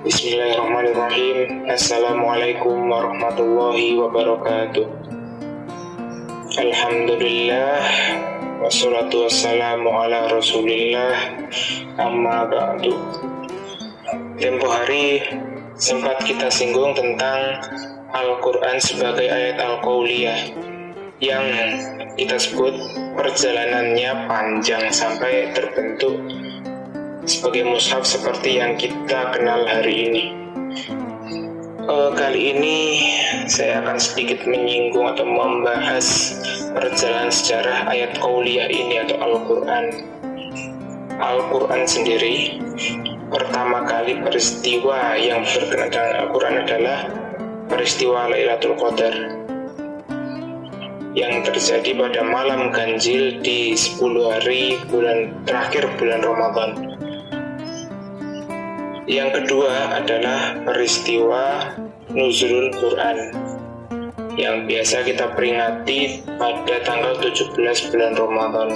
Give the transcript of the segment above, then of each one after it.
Bismillahirrahmanirrahim. Assalamualaikum warahmatullahi wabarakatuh. Alhamdulillah, wassalatu wassalamu ala rasulillah, amma ba'du. Tempo hari sempat kita singgung tentang Al-Quran sebagai ayat Al-Qauliyah yang kita sebut perjalanannya panjang sampai terbentuk sebagai mushaf seperti yang kita kenal hari ini. Kali ini saya akan sedikit menyinggung atau membahas perjalanan sejarah ayat Qauliyah ini atau Al-Quran. Al-Quran sendiri, pertama kali peristiwa yang berkenaan dengan Al-Quran adalah peristiwa Lailatul Qadar yang terjadi pada malam ganjil di 10 hari terakhir bulan Ramadan. Yang kedua adalah peristiwa Nuzulul Quran yang biasa kita peringati pada tanggal 17 bulan Ramadan.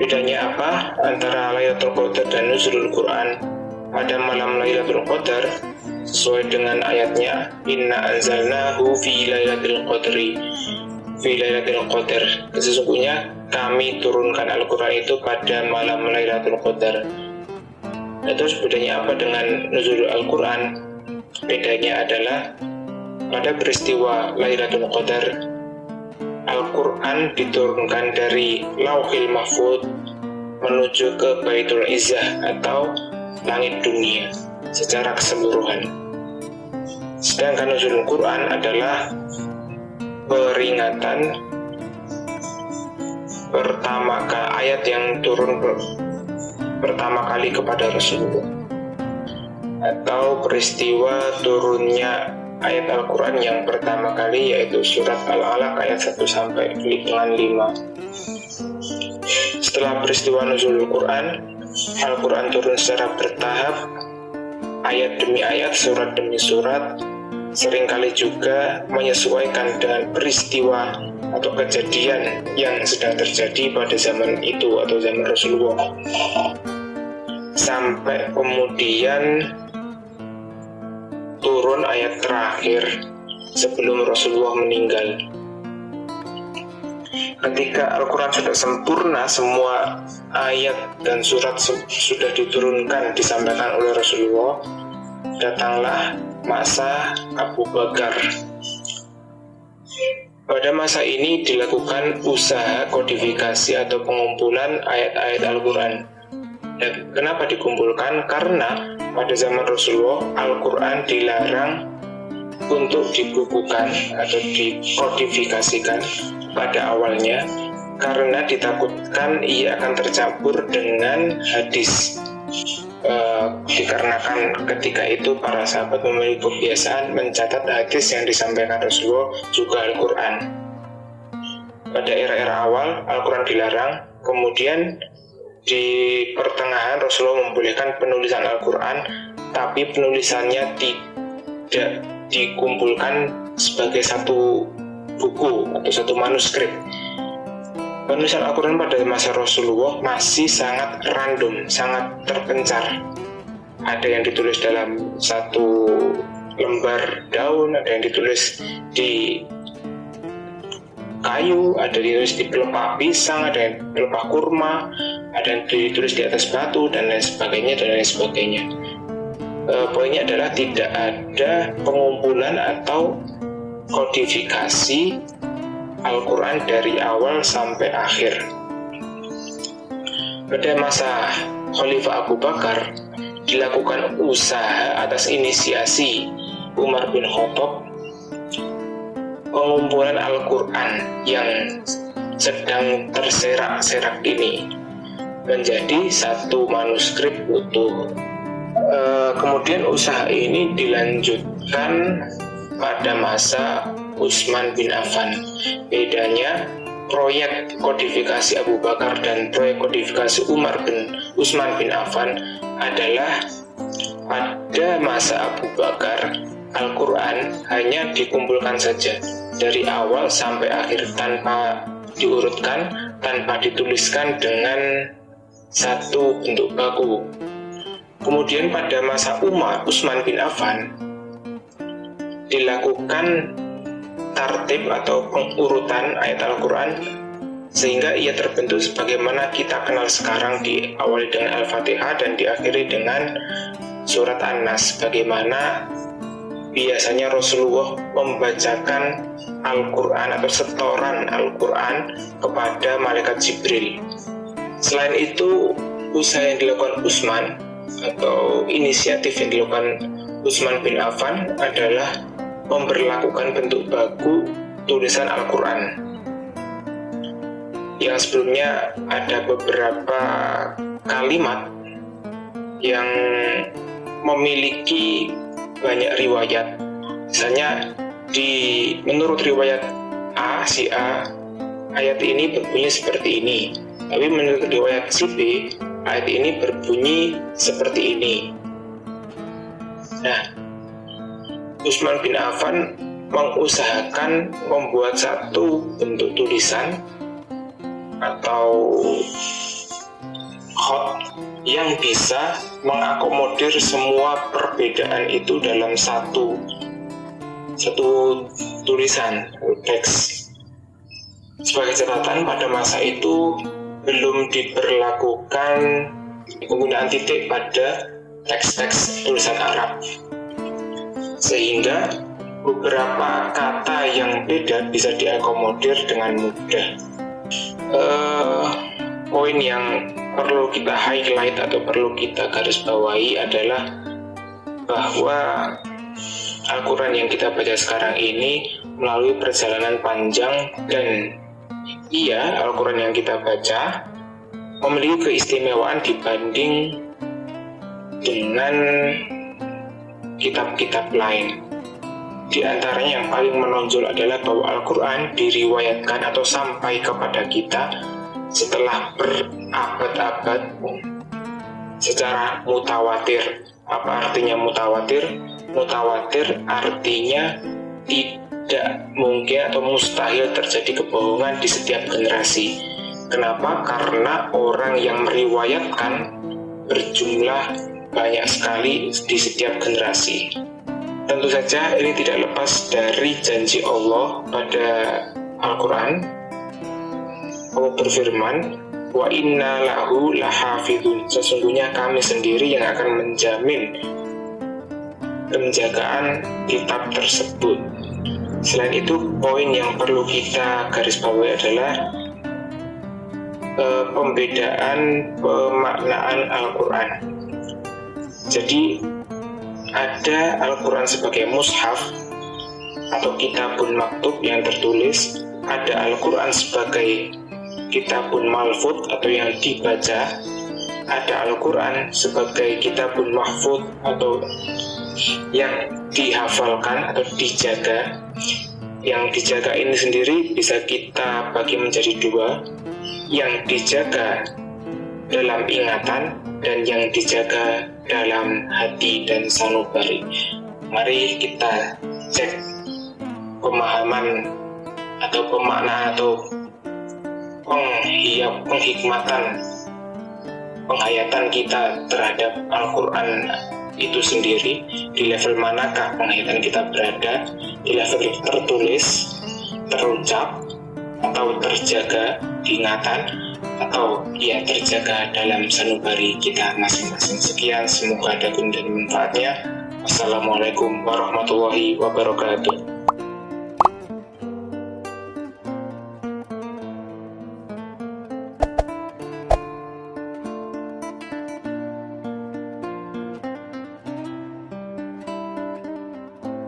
Bedanya apa antara Lailatul Qadar dan Nuzulul Quran? Pada malam Lailatul Qadar, sesuai dengan ayatnya, Inna anzalnahu fi lailatul qadri, fi lailatul qadar. Sesungguhnya kami turunkan Al-Quran itu pada malam Lailatul Qadar. Nah, terus bedanya apa dengan Nuzulul Al-Quran? Bedanya adalah pada peristiwa Lailatul Qadar, Al-Quran diturunkan dari Lauhil Mahfuz menuju ke Baitul Izzah atau langit dunia secara keseluruhan. Sedangkan Nuzulul Quran adalah peringatan pertama ayat yang turun pertama kali kepada Rasulullah, atau peristiwa turunnya ayat Al-Quran yang pertama kali, yaitu surat Al-Alaq ayat 1 sampai dengan 5. Setelah peristiwa Nuzulul Quran, Al-Quran turun secara bertahap, ayat demi ayat, surat demi surat, seringkali juga menyesuaikan dengan peristiwa atau kejadian yang sedang terjadi pada zaman itu atau zaman Rasulullah, sampai kemudian turun ayat terakhir sebelum Rasulullah meninggal. Ketika Al-Quran sudah sempurna, semua ayat dan surat sudah diturunkan, disampaikan oleh Rasulullah, datanglah masa Abu Bakar. Pada masa ini dilakukan usaha kodifikasi atau pengumpulan ayat-ayat Al-Quran. Dan kenapa dikumpulkan? Karena pada zaman Rasulullah, Al-Quran dilarang untuk dibukukan atau dikodifikasikan pada awalnya, karena ditakutkan ia akan tercampur dengan hadis. Dikarenakan ketika itu para sahabat memiliki kebiasaan mencatat hadis yang disampaikan Rasulullah juga Al-Quran. Pada era-era awal Al-Quran dilarang, kemudian di pertengahan Rasulullah membolehkan penulisan Al-Quran, tapi penulisannya tidak dikumpulkan sebagai satu buku atau satu manuskrip. Penulisan Al-Quran pada masa Rasulullah masih sangat random, sangat terpencar. Ada yang ditulis dalam satu lembar daun, ada yang ditulis di kayu, ada yang ditulis di pelepah pisang, ada yang pelepah kurma, ada yang ditulis di atas batu, dan lain sebagainya. Poinnya adalah tidak ada pengumpulan atau kodifikasi Al-Quran dari awal sampai akhir. Pada masa Khalifah Abu Bakar dilakukan usaha atas inisiasi Umar bin Khattab, pengumpulan Al-Quran yang sedang terserak-serak ini menjadi satu manuskrip utuh. Kemudian usaha ini dilanjutkan pada masa Utsman bin Affan. Bedanya, proyek kodifikasi Abu Bakar dan proyek kodifikasi Utsman bin Affan adalah pada masa Abu Bakar, Al-Quran hanya dikumpulkan saja dari awal sampai akhir tanpa diurutkan, tanpa dituliskan dengan satu bentuk baku. Kemudian pada masa Umar, Utsman bin Affan, dilakukan tartib atau pengurutan ayat Al-Quran sehingga ia terbentuk sebagaimana kita kenal sekarang, diawali dengan Al-Fatihah dan diakhiri dengan surat An-Nas. Bagaimana biasanya Rasulullah membacakan Al-Quran atau setoran Al-Quran kepada malaikat Jibril. Selain itu, usaha yang dilakukan Utsman atau inisiatif yang dilakukan Utsman bin Affan adalah memberlakukan bentuk baku tulisan Al-Quran. Yang sebelumnya ada beberapa kalimat yang memiliki banyak riwayat. Misalnya menurut riwayat A, si A, ayat ini berbunyi seperti ini. Tapi menurut riwayat si B, ayat ini berbunyi seperti ini. Nah, Utsman bin Affan mengusahakan membuat satu bentuk tulisan atau khot yang bisa mengakomodir semua perbedaan itu dalam satu tulisan, teks. Sebagai catatan, pada masa itu belum diberlakukan penggunaan titik pada teks-teks tulisan Arab, sehingga beberapa kata yang beda bisa diakomodir dengan mudah. Poin yang perlu kita highlight atau perlu kita garis bawahi adalah bahwa Al-Quran yang kita baca sekarang ini melalui perjalanan panjang, dan Al-Quran yang kita baca memiliki keistimewaan dibanding dengan kitab-kitab lain. Di antaranya yang paling menonjol adalah bahwa Al-Quran diriwayatkan atau sampai kepada kita setelah berabad-abad secara mutawatir. Apa artinya mutawatir? Mutawatir artinya tidak mungkin atau mustahil terjadi kebohongan di setiap generasi. Kenapa? Karena orang yang meriwayatkan berjumlah banyak sekali di setiap generasi. Tentu saja ini tidak lepas dari janji Allah pada Al-Quran. Allah berfirman, wa inna lahu lahafidun, sesungguhnya kami sendiri yang akan menjamin penjagaan kitab tersebut. Selain itu, poin yang perlu kita garis bawahi adalah pembedaan pemaknaan Al-Quran. Jadi ada Al-Quran sebagai mushaf atau kitabun maktub yang tertulis, ada Al-Quran sebagai kitabun malfud atau yang dibaca, ada Al-Quran sebagai kitabun mahfud atau yang dihafalkan atau dijaga. Yang dijaga ini sendiri bisa kita bagi menjadi dua, yang dijaga dalam ingatan dan yang dijaga dalam hati dan sanubari. Mari kita cek pemahaman atau pemaknaan atau penghikmatan, penghayatan kita terhadap Al-Quran itu sendiri. Di level manakah penghayatan kita berada? Di level tertulis, terucap, atau terjaga diingatan, atau terjaga dalam sanubari kita masing-masing. Sekian, semoga ada guna dan manfaatnya. Wassalamualaikum warahmatullahi wabarakatuh.